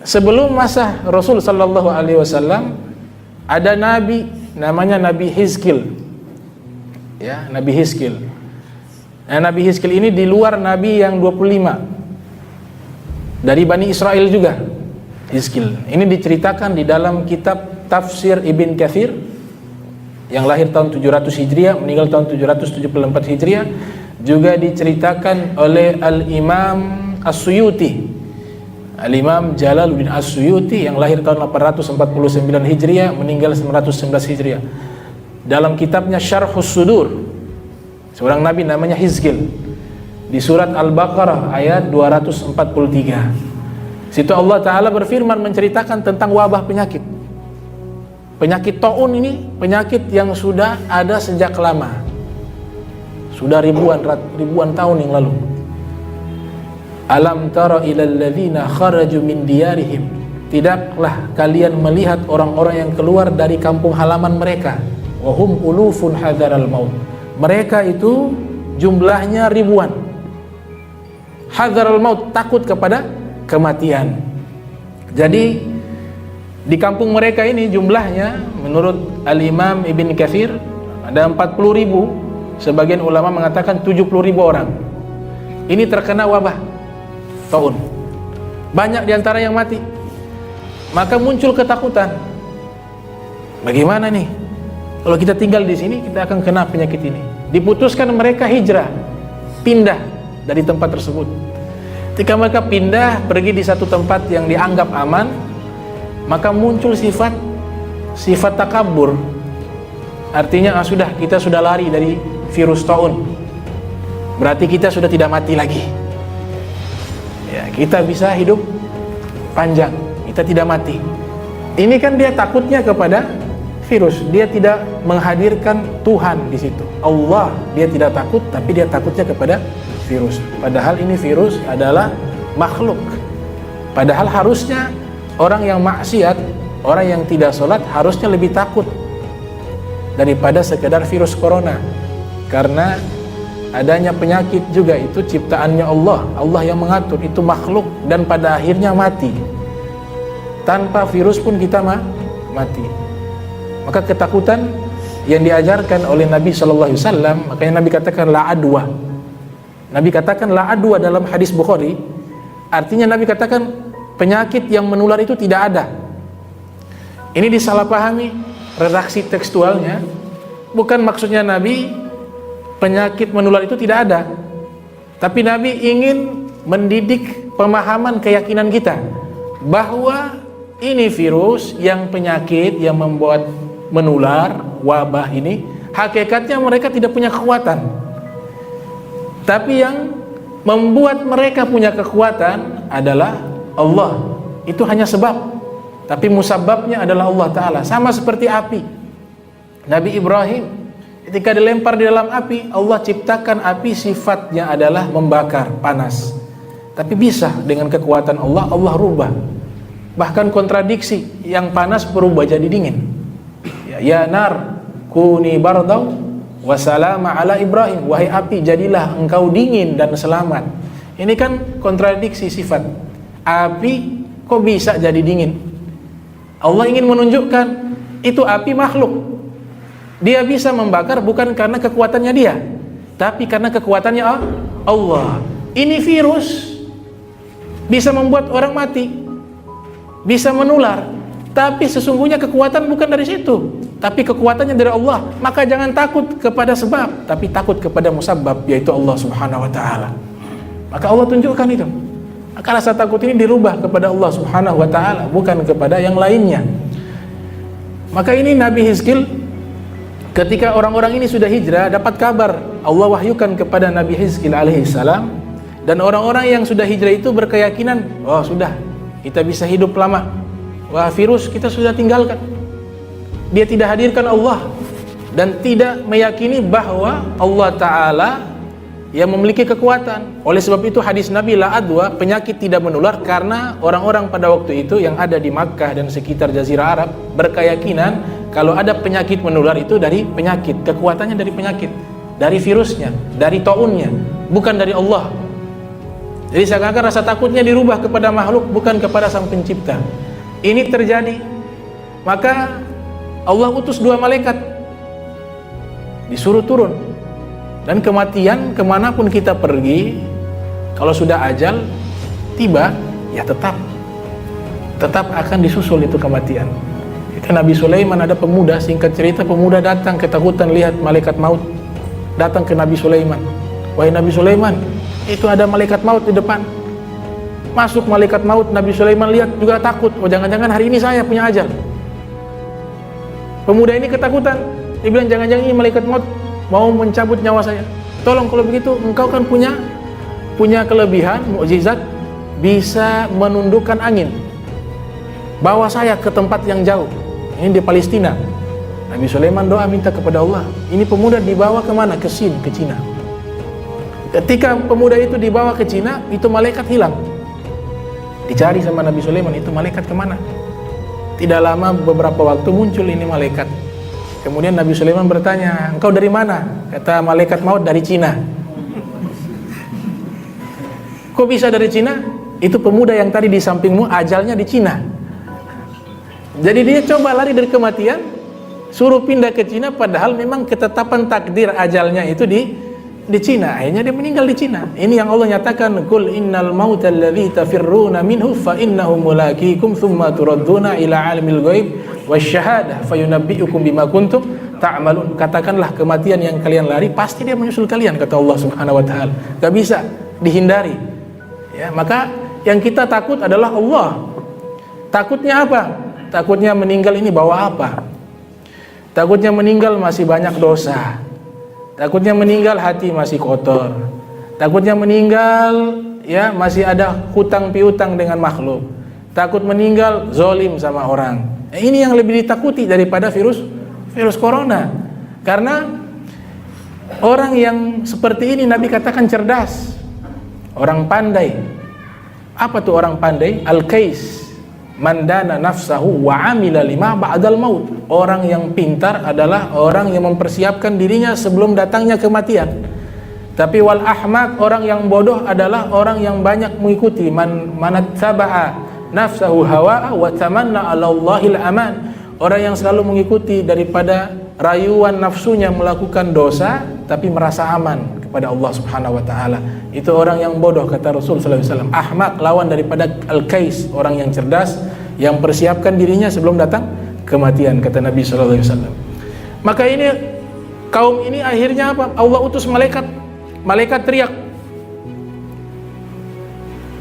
Sebelum masa Rasul sallallahu alaihi wasallam ada nabi namanya Nabi Hizkil. Ya, Nabi Hizkil. Nah, Nabi Hizkil ini di luar nabi yang 25. Dari Bani Israel juga. Hizkil. Ini diceritakan di dalam kitab Tafsir Ibn Katsir yang lahir tahun 700 Hijriah, meninggal tahun 774 Hijriah, juga diceritakan oleh Al-Imam As-Suyuti. Al-Imam Jalaluddin As-Suyuti yang lahir tahun 849 Hijriah, meninggal 911 Hijriah. Dalam kitabnya Syarhus Sudur, seorang nabi namanya Hizkil, di surat Al-Baqarah ayat 243. Situ Allah Ta'ala berfirman menceritakan tentang wabah penyakit. Penyakit taun ini penyakit yang sudah ada sejak lama, sudah ribuan tahun yang lalu. Alam tara ilal ladzina kharaju min diyarihim, tidaklah kalian melihat orang-orang yang keluar dari kampung halaman mereka, wa hum ulufun hadaral maut, mereka itu jumlahnya ribuan, hadaral maut, takut kepada kematian. Jadi di kampung mereka ini jumlahnya menurut Al-Imam Ibn Katsir ada 40.000, sebagian ulama mengatakan 70.000 orang. Ini terkena wabah taun. Banyak diantara yang mati. Maka muncul ketakutan. Bagaimana nih? Kalau kita tinggal di sini kita akan kena penyakit ini. Diputuskan mereka hijrah, pindah dari tempat tersebut. Ketika mereka pindah pergi di satu tempat yang dianggap aman, maka muncul sifat takabur. Artinya sudah, kita sudah lari dari virus taun, berarti kita sudah tidak mati lagi. Ya, kita bisa hidup panjang, kita tidak mati. Ini kan dia takutnya kepada virus, dia tidak menghadirkan Tuhan di situ. Allah dia tidak takut, tapi dia takutnya kepada virus. Padahal ini virus adalah makhluk. Padahal harusnya orang yang maksiat, orang yang tidak sholat harusnya lebih takut daripada sekedar virus corona. Karena adanya penyakit juga itu ciptaannya Allah. Allah yang mengatur, itu makhluk, dan pada akhirnya mati. Tanpa virus pun kita mati. Maka ketakutan yang diajarkan oleh Nabi SAW, makanya Nabi katakan la adwa. Nabi katakan la adwa dalam hadis Bukhari, artinya Nabi katakan penyakit yang menular itu tidak ada. Ini disalahpahami redaksi tekstualnya. Bukan maksudnya Nabi penyakit menular itu tidak ada, tapi Nabi ingin mendidik pemahaman keyakinan kita bahwa ini virus yang penyakit yang membuat menular, wabah ini hakikatnya mereka tidak punya kekuatan. Tapi yang membuat mereka punya kekuatan adalah Allah. Itu hanya sebab, tapi musababnya adalah Allah Ta'ala. Sama seperti api. Nabi Ibrahim ketika dilempar di dalam api, Allah ciptakan api sifatnya adalah membakar, panas. Tapi bisa dengan kekuatan Allah, Allah rubah. Bahkan kontradiksi, yang panas berubah jadi dingin. Ya nar kuni bardau wassalama ala Ibrahim, wahai api jadilah engkau dingin dan selamat. Ini kan kontradiksi sifat. Api kok bisa jadi dingin? Allah ingin menunjukkan itu api makhluk. Dia bisa membakar bukan karena kekuatannya dia, tapi karena kekuatannya Allah. Ini virus bisa membuat orang mati, bisa menular, tapi sesungguhnya kekuatan bukan dari situ, tapi kekuatannya dari Allah. Maka jangan takut kepada sebab, tapi takut kepada musabab, yaitu Allah Subhanahu wa Ta'ala. Maka Allah tunjukkan itu. Maka rasa takut ini dirubah kepada Allah Subhanahu wa Ta'ala, bukan kepada yang lainnya. Maka ini Nabi Hizkil, ketika orang-orang ini sudah hijrah, dapat kabar, Allah wahyukan kepada Nabi Hizkil alaihissalam, dan orang-orang yang sudah hijrah itu berkeyakinan, oh sudah, kita bisa hidup lama. Wah, virus kita sudah tinggalkan. Dia tidak hadirkan Allah dan tidak meyakini bahwa Allah Ta'ala yang memiliki kekuatan. Oleh sebab itu hadis Nabi la adwa, penyakit tidak menular, karena orang-orang pada waktu itu yang ada di Makkah dan sekitar Jazirah Arab berkeyakinan kalau ada penyakit menular itu dari penyakit, kekuatannya dari penyakit, dari virusnya, dari taunnya, bukan dari Allah. Jadi seakan-akan rasa takutnya dirubah kepada makhluk, bukan kepada Sang Pencipta. Ini terjadi, maka Allah utus 2 malaikat, disuruh turun. Dan kematian kemanapun kita pergi, kalau sudah ajal tiba, ya tetap akan disusul itu kematian. Itu Nabi Sulaiman, ada pemuda, singkat cerita, pemuda datang ketakutan lihat malaikat maut, datang ke Nabi Sulaiman. Wahai Nabi Sulaiman, itu ada malaikat maut di depan. Masuk malaikat maut, Nabi Sulaiman lihat juga takut. Oh, jangan-jangan hari ini saya punya ajal. Pemuda ini ketakutan. Dia bilang, jangan-jangan ini malaikat maut mau mencabut nyawa saya. Tolong, kalau begitu engkau kan punya kelebihan, mukjizat, bisa menundukkan angin. Bawa saya ke tempat yang jauh. Ini di Palestina. Nabi Sulaiman doa minta kepada Allah. Ini pemuda dibawa kemana? Ke Sin, ke Cina. Ketika pemuda itu dibawa ke Cina, itu malaikat hilang. Dicari sama Nabi Sulaiman, itu malaikat kemana? Tidak lama, beberapa waktu muncul ini malaikat. Kemudian Nabi Sulaiman bertanya, engkau dari mana? Kata malaikat maut, dari Cina. Kok bisa dari Cina? Itu pemuda yang tadi di sampingmu, ajalnya di Cina. Jadi dia coba lari dari kematian, suruh pindah ke Cina, padahal memang ketetapan takdir ajalnya itu di Cina. Akhirnya dia meninggal di Cina. Ini yang Allah nyatakan, qul innal mautal ladzi tafirruna minhu fa innahu mulaqikum tsumma turadduna ila alimil ghaib wasyahadah fayunabbiukum bima kuntum ta'malun. Katakanlah kematian yang kalian lari pasti dia menyusul kalian, kata Allah Subhanahu wa taala. Enggak bisa dihindari. Ya, maka yang kita takut adalah Allah. Takutnya apa? Takutnya meninggal ini bawa apa? Takutnya meninggal masih banyak dosa. Takutnya meninggal hati masih kotor. Takutnya meninggal ya masih ada hutang piutang dengan makhluk. Takut meninggal zolim sama orang. Ini yang lebih ditakuti daripada virus corona. Karena orang yang seperti ini Nabi katakan cerdas, orang pandai. Apa tuh orang pandai? Al-Qais, mandana nafsahu wa amila lima ba'dal maut. Orang yang pintar adalah orang yang mempersiapkan dirinya sebelum datangnya kematian. Tapi wal ahmaq, orang yang bodoh adalah orang yang banyak mengikuti manattaba'a nafsahu hawa'a wa tamanna 'ala Allahil aman. Orang yang selalu mengikuti daripada rayuan nafsunya melakukan dosa tapi merasa aman kepada Allah Subhanahu wa taala. Itu orang yang bodoh, kata Rasul sallallahu alaihi wasallam. Ahmaq lawan daripada al-Qais, orang yang cerdas yang persiapkan dirinya sebelum datang kematian, kata Nabi sallallahu alaihi wasallam. Maka ini kaum ini akhirnya apa? Allah utus malaikat. Malaikat teriak.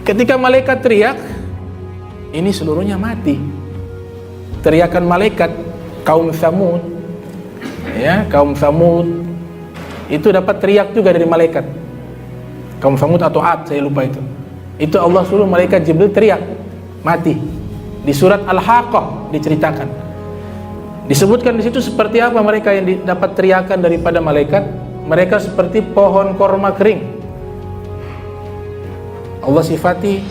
Ketika malaikat teriak, ini seluruhnya mati. Teriakan malaikat kaum Tsamud, ya, kaum Tsamud itu dapat teriak juga dari malaikat. Kaum Tsamud atau Ad, saya lupa itu. Itu Allah suruh malaikat Jibril teriak, mati. Di surat Al-Haqqah diceritakan. Disebutkan di situ seperti apa mereka yang dapat teriakan daripada malaikat. Mereka seperti pohon korma kering. Allah sifati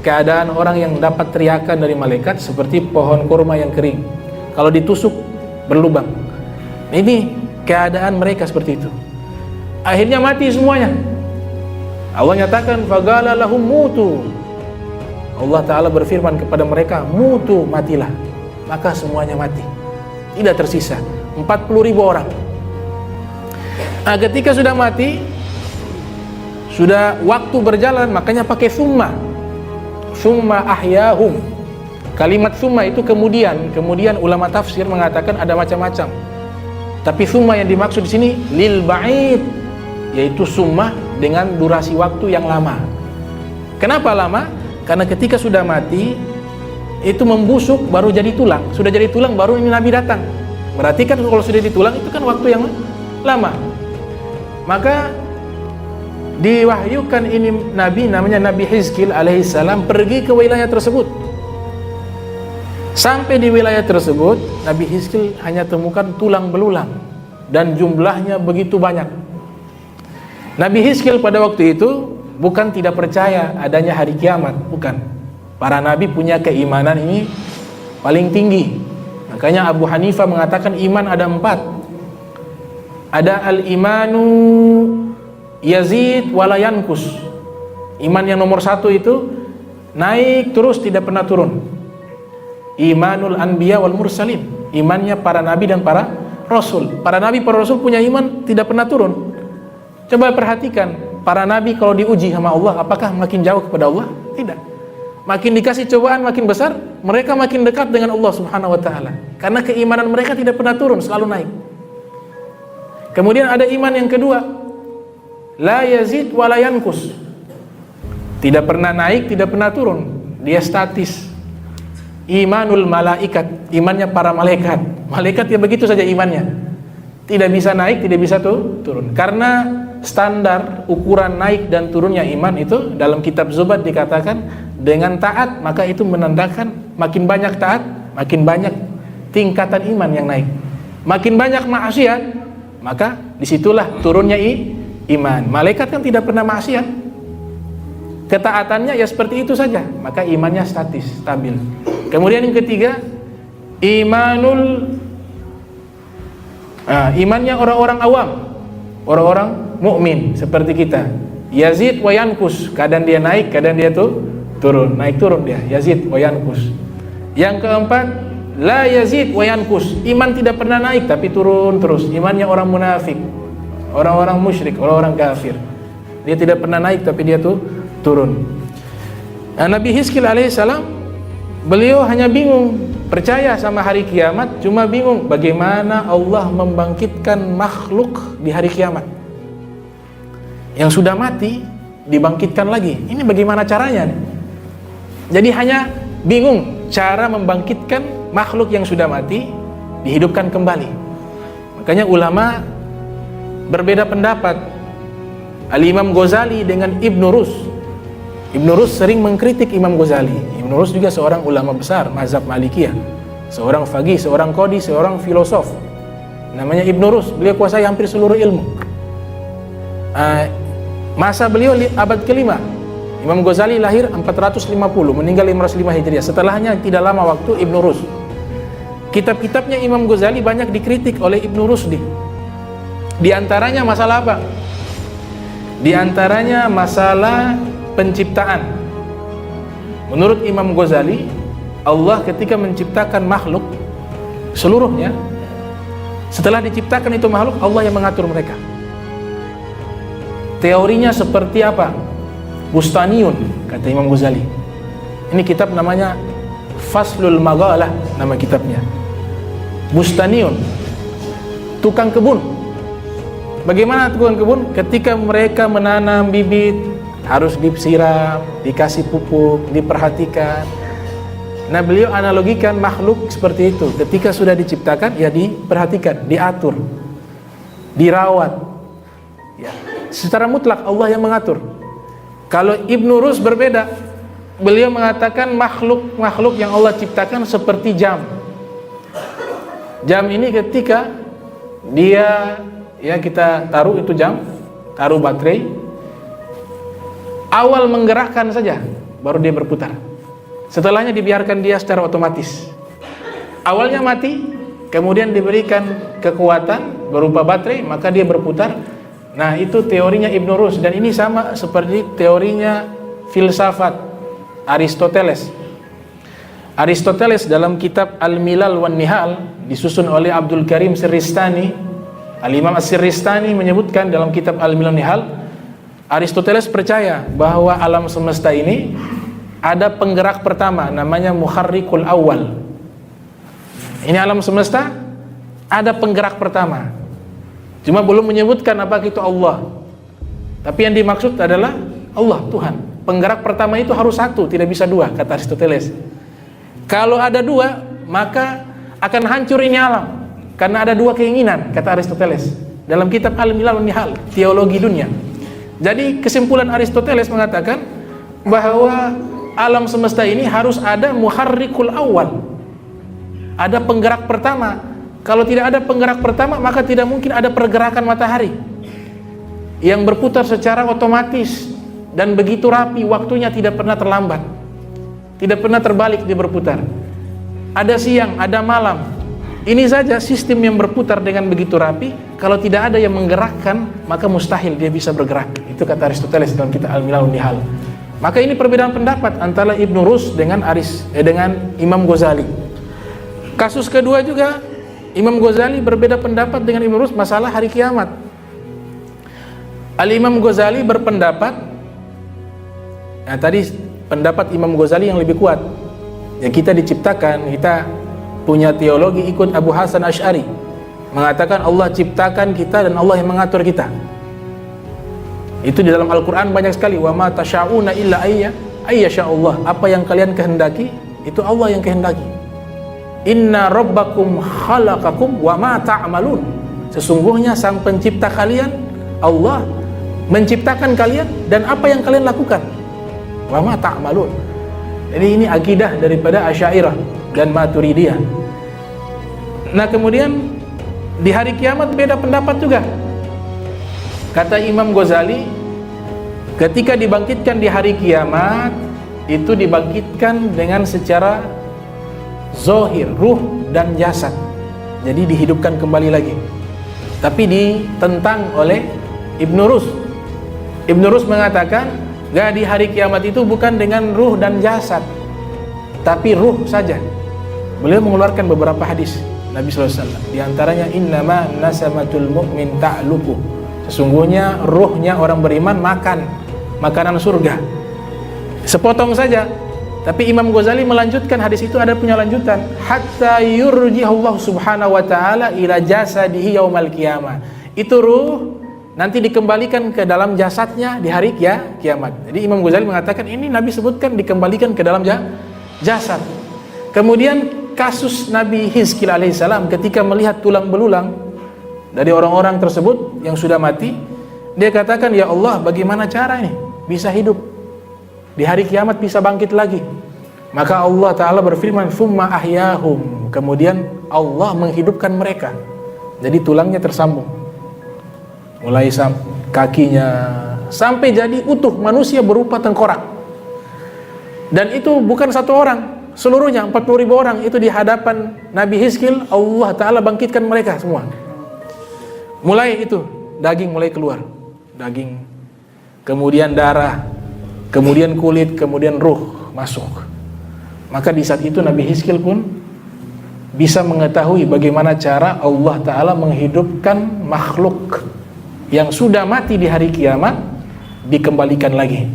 keadaan orang yang dapat teriakan dari malaikat seperti pohon korma yang kering. Kalau ditusuk berlubang. Ini keadaan mereka seperti itu. Akhirnya mati semuanya. Allah nyatakan faqala lahum mutu. Allah Ta'ala berfirman kepada mereka, mutu, matilah. Maka semuanya mati, tidak tersisa. 40.000 orang. Nah, ketika sudah mati, sudah waktu berjalan, makanya pakai summa ahyahum. Kalimat summa itu kemudian ulama tafsir mengatakan ada macam-macam. Tapi summa yang dimaksud di sini lil ba'id, yaitu summa dengan durasi waktu yang lama. Kenapa lama? Karena ketika sudah mati itu membusuk baru jadi tulang. Sudah jadi tulang baru ini Nabi datang. Berarti kan kalau sudah di tulang itu kan waktu yang lama. Maka diwahyukan ini Nabi, namanya Nabi Hizkil alaihissalam, pergi ke wilayah tersebut. Sampai di wilayah tersebut, Nabi Hizkil hanya temukan tulang belulang dan jumlahnya begitu banyak. Nabi Hizkil pada waktu itu bukan tidak percaya adanya hari kiamat, bukan. Para nabi punya keimanan ini paling tinggi. Makanya Abu Hanifah mengatakan iman ada 4. Ada al-imanu yazid wala yankus. Iman yang nomor satu itu naik terus, tidak pernah turun. Imanul anbiya wal mursalin, imannya para nabi dan para rasul. Para nabi, para rasul punya iman tidak pernah turun. Coba perhatikan, para nabi kalau diuji sama Allah, apakah makin jauh kepada Allah? Tidak. Makin dikasih cobaan makin besar, mereka makin dekat dengan Allah Subhanahu wa taala. Karena keimanan mereka tidak pernah turun, selalu naik. Kemudian ada iman yang kedua, la yazid wa la yankus. Tidak pernah naik, tidak pernah turun, dia statis. Imanul malaikat, imannya para malaikat. Malaikat ya begitu saja imannya, tidak bisa naik, tidak bisa turun. Karena standar ukuran naik dan turunnya iman itu dalam kitab Zubat dikatakan dengan taat, maka itu menandakan makin banyak taat, makin banyak tingkatan iman yang naik. Makin banyak maksiat, maka disitulah turunnya iman. Malaikat kan tidak pernah maksiat, ketaatannya ya seperti itu saja, maka imannya statis, stabil. Kemudian yang ketiga, imannya orang-orang awam, orang-orang mukmin seperti kita. Yazid wa yankus, kadang dia naik, kadang dia turun, naik turun dia. Yazid wa yankus. Yang keempat, la yazid wa yankus, iman tidak pernah naik tapi turun terus. Imannya orang munafik, orang-orang musyrik, orang-orang kafir. Dia tidak pernah naik tapi dia turun. Nah, Nabi Hizkil alaihissalam, beliau hanya bingung, percaya sama hari kiamat, cuma bingung bagaimana Allah membangkitkan makhluk di hari kiamat. Yang sudah mati dibangkitkan lagi. Ini bagaimana caranya nih? Jadi hanya bingung cara membangkitkan makhluk yang sudah mati dihidupkan kembali. Makanya ulama berbeda pendapat. Al-Imam Ghazali dengan Ibn Rus. Ibn Rus sering mengkritik Imam Ghazali. Ibn Rus juga seorang ulama besar mazhab Malikiyah, seorang faqih, seorang qadi, seorang filosof. Namanya Ibn Rus. Beliau kuasai hampir seluruh ilmu. Masa beliau abad kelima. Imam Ghazali lahir 450, meninggal 505 Hijriah. Setelahnya tidak lama waktu Ibn Rus. Kitab-kitabnya Imam Ghazali banyak dikritik oleh Ibn Rusdi. Di antaranya masalah apa? Di antaranya masalah penciptaan. Menurut Imam Ghazali, Allah ketika menciptakan makhluk seluruhnya, setelah diciptakan itu makhluk, Allah yang mengatur mereka. Teorinya seperti apa? Bustaniun, kata Imam Ghazali. Ini kitab namanya Faslul Maghalah, nama kitabnya. Bustaniun, tukang kebun. Bagaimana tukang kebun? Ketika mereka menanam bibit, harus disiram, dikasih pupuk, diperhatikan. Nah, beliau analogikan makhluk seperti itu. Ketika sudah diciptakan, ya diperhatikan, diatur, dirawat. Ya, secara mutlak Allah yang mengatur. Kalau Ibn Rus berbeda. Beliau mengatakan makhluk-makhluk yang Allah ciptakan seperti jam. Jam ini ketika dia, ya kita taruh itu jam, taruh baterai, awal menggerakkan saja baru dia berputar. Setelahnya dibiarkan dia secara otomatis. Awalnya mati, kemudian diberikan kekuatan berupa baterai, maka dia berputar. Nah, itu teorinya Ibn Rus, dan ini sama seperti teorinya filsafat Aristoteles. Aristoteles dalam kitab Al-Milal wan Nihal, disusun oleh Abdul Karim Sirristani, Al-Imam As-Sirristani menyebutkan dalam kitab Al-Milal wan Nihal, Aristoteles percaya bahwa alam semesta ini ada penggerak pertama, namanya muharrikul awal. Ini alam semesta ada penggerak pertama, cuma belum menyebutkan apakah itu Allah. Tapi yang dimaksud adalah Allah, Tuhan. Penggerak pertama itu harus satu, tidak bisa dua, kata Aristoteles. Kalau ada dua, maka akan hancur ini alam, karena ada dua keinginan, kata Aristoteles dalam kitab Al-Milal wan Nihal, teologi dunia. Jadi kesimpulan Aristoteles mengatakan bahwa alam semesta ini harus ada muharrikul awal, ada penggerak pertama. Kalau tidak ada penggerak pertama, maka tidak mungkin ada pergerakan matahari yang berputar secara otomatis dan begitu rapi, waktunya tidak pernah terlambat, tidak pernah terbalik dia berputar. Ada siang, ada malam. Ini saja sistem yang berputar dengan begitu rapi. Kalau tidak ada yang menggerakkan, maka mustahil dia bisa bergerak. Itu kata Aristoteles dalam kitab Al-Milal wan Nihal. Maka ini perbedaan pendapat antara Ibnu Rus dengan dengan Imam Ghazali. Kasus kedua juga, Imam Ghazali berbeda pendapat dengan Ibnu Rus masalah hari kiamat. Al-Imam Ghazali berpendapat, nah tadi pendapat Imam Ghazali yang lebih kuat. Ya, kita diciptakan, kita punya teologi ikut Abu Hasan Asy'ari, mengatakan Allah ciptakan kita dan Allah yang mengatur kita. Itu di dalam Al-Quran banyak sekali. Wa ma tasya'una illa ayyasha'allah. Apa yang kalian kehendaki, itu Allah yang kehendaki. Inna rabbakum khalaqakum wa ma ta'malun. Sesungguhnya sang pencipta kalian, Allah, menciptakan kalian dan apa yang kalian lakukan. Wa ma ta'malun. Jadi ini akidah daripada Asy'ariyah dan Maturidiyah. Nah kemudian di hari kiamat beda pendapat juga. Kata Imam Ghazali, ketika dibangkitkan di hari kiamat, itu dibangkitkan dengan secara zahir, ruh dan jasad. Jadi dihidupkan kembali lagi. Tapi ditentang oleh Ibnu Rus. Ibnu Rus mengatakan, di hari kiamat itu bukan dengan ruh dan jasad, tapi ruh saja. Beliau mengeluarkan beberapa hadis Nabi SAW. Di antaranya, innama nasamatul mu'min ta'luku. Sesungguhnya ruhnya orang beriman makan makanan surga. Sepotong saja. Tapi Imam Ghazali melanjutkan hadis itu, ada punya lanjutan. Hatta yurjihullah subhanahu wa ta'ala ila jasadihi yaumal qiyamah. Itu ruh nanti dikembalikan ke dalam jasadnya di hari kiamat. Jadi Imam Ghazali mengatakan ini Nabi sebutkan dikembalikan ke dalam jasad. Kemudian kasus Nabi Hizkil alaihissalam ketika melihat tulang belulang dari orang-orang tersebut yang sudah mati, dia katakan, ya Allah, bagaimana cara ini bisa hidup di hari kiamat, bisa bangkit lagi? Maka Allah Ta'ala berfirman, thumma ahyahum. Kemudian Allah menghidupkan mereka. Jadi tulangnya tersambung, mulai kakinya sampai jadi utuh manusia berupa tengkorak. Dan itu bukan satu orang, seluruhnya 40.000 orang itu di hadapan Nabi Hizkil. Allah Ta'ala bangkitkan mereka semua. Mulai itu daging mulai keluar, daging, kemudian darah, kemudian kulit, kemudian ruh masuk. Maka di saat itu Nabi Hizkil pun bisa mengetahui bagaimana cara Allah Ta'ala menghidupkan makhluk yang sudah mati di hari kiamat, dikembalikan lagi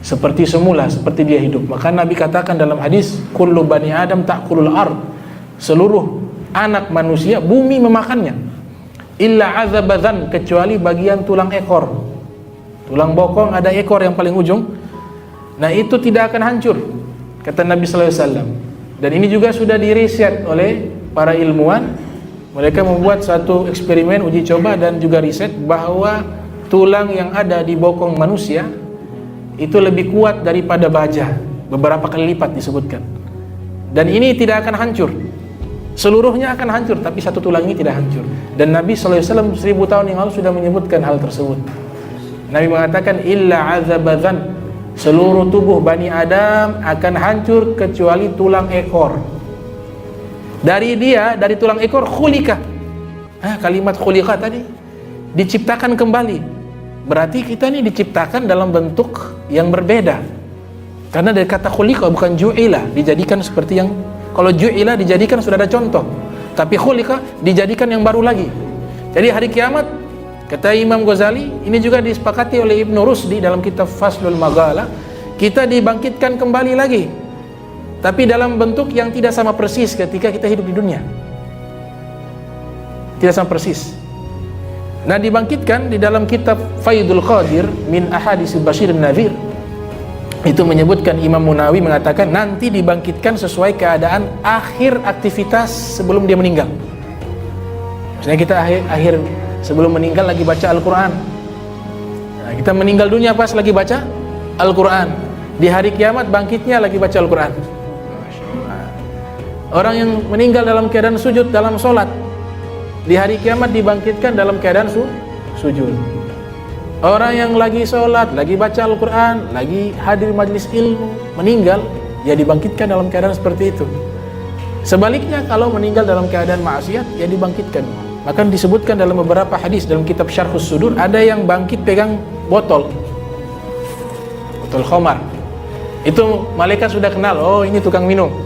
seperti semula, seperti dia hidup. Maka Nabi katakan dalam hadis, kullu bani adam ta'kulul ard. Seluruh anak manusia bumi memakannya. Illa azabadhan, kecuali bagian tulang ekor. Tulang bokong ada ekor yang paling ujung. Nah itu tidak akan hancur, kata Nabi SAW. Dan ini juga sudah diriset oleh para ilmuwan. Mereka membuat satu eksperimen uji coba dan juga riset bahwa tulang yang ada di bokong manusia itu lebih kuat daripada baja, beberapa kali lipat disebutkan. Dan ini tidak akan hancur. Seluruhnya akan hancur, tapi satu tulang ini tidak hancur. Dan Nabi SAW 1000 tahun yang lalu sudah menyebutkan hal tersebut. Nabi mengatakan, illa azabadhan, seluruh tubuh Bani Adam akan hancur kecuali tulang ekor. Dari tulang ekor khulika. Kalimat khulika tadi, diciptakan kembali. Berarti kita ini diciptakan dalam bentuk yang berbeda. Karena dari kata khulika bukan ju'ila, dijadikan seperti yang, kalau ju'ila dijadikan sudah ada contoh, tapi khulika dijadikan yang baru lagi. Jadi hari kiamat, kata Imam Ghazali, ini juga disepakati oleh Ibnu Rusdi dalam kitab Faslul Maghalah, kita dibangkitkan kembali lagi, tapi dalam bentuk yang tidak sama persis ketika kita hidup di dunia. Tidak sama persis. Nah, dibangkitkan di dalam kitab Faidul Qadir min Ahadits Basyir Nadhir, itu menyebutkan, Imam Munawi mengatakan nanti dibangkitkan sesuai keadaan akhir aktivitas sebelum dia meninggal. Misalnya kita akhir sebelum meninggal lagi baca Al-Quran. Nah, kita meninggal dunia pas lagi baca Al-Quran. Di hari kiamat bangkitnya lagi baca Al-Quran. Orang yang meninggal dalam keadaan sujud dalam sholat, di hari kiamat dibangkitkan dalam keadaan sujud. Orang yang lagi sholat, lagi baca Al-Quran, lagi hadir majlis ilmu, meninggal, ya dibangkitkan dalam keadaan seperti itu. Sebaliknya, kalau meninggal dalam keadaan maksiat, ya dibangkitkan. Maka disebutkan dalam beberapa hadis dalam kitab Syarhus Sudur, ada yang bangkit pegang botol khamar. Itu malaikat sudah kenal, oh ini tukang minum.